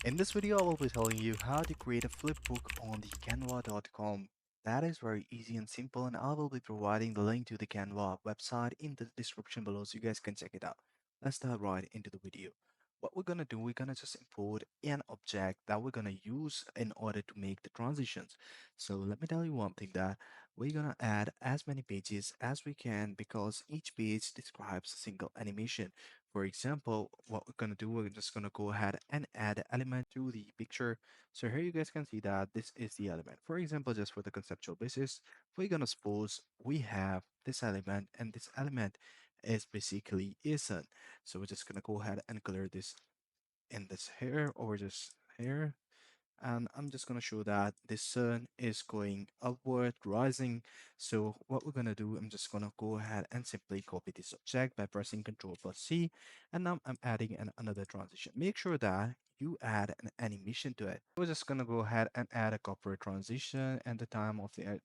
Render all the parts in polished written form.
In this video, I will be telling you how to create a flipbook on the canva.com. That is very easy and simple, and I will be providing the link to the Canva website in the description below so you guys can check it out. Let's dive right into the video. What we're gonna do, we're gonna just import an object that we're gonna use in order to make the transitions. So let me tell you one thing that we're gonna add as many pages as we can because each page describes a single animation. For example, what we're gonna do, we're just gonna go ahead and add element to the picture. So here you guys can see that this is the element. For example, just for the conceptual basis, we're gonna suppose we have this element and this element is basically a sun. So we're just gonna go ahead and color this in this here or just here, and I'm just going to show that the sun is going upward, rising. So what we're going to do, I'm just going to go ahead and simply copy this object by pressing Ctrl plus C, and now I'm adding another transition. Make sure that you add an animation to it. We're just going to go ahead and add a copper transition, and the time of the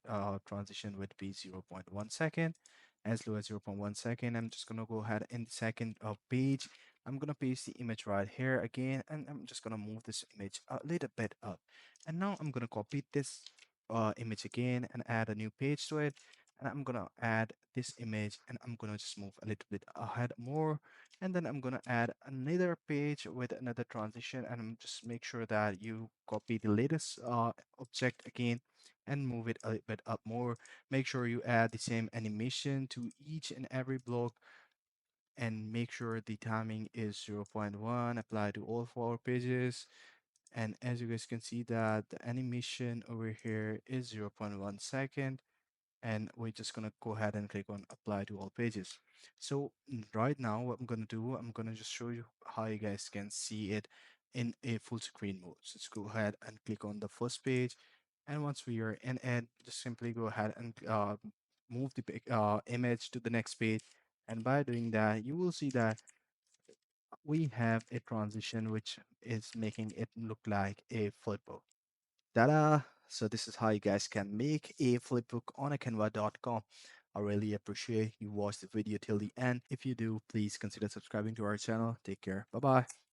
transition would be zero point 0.1 second, as low as zero point 0.1 second. I'm just going to go ahead in the second page. I'm gonna paste the image right here again, and I'm just gonna move this image a little bit up. And now I'm gonna copy this image again and add a new page to it. And I'm gonna add this image and I'm gonna just move a little bit ahead more. And then I'm gonna add another page with another transition, and I'm just make sure that you copy the latest object again and move it a little bit up more. Make sure you add the same animation to each and every block and make sure the timing is zero point 0.1, apply to all four pages. And as you guys can see that the animation over here is zero point 0.1 second, and we're just gonna go ahead and click on apply to all pages. So right now what I'm gonna do, I'm gonna just show you how you guys can see it in a full screen mode. So let's go ahead and click on the first page, and once we are in it, just simply go ahead and move the image to the next page. And by doing that, you will see that we have a transition which is making it look like a flipbook. Ta-da! So this is how you guys can make a flipbook on a canva.com. I really appreciate you watched the video till the end. If you do, please consider subscribing to our channel. Take care. Bye-bye.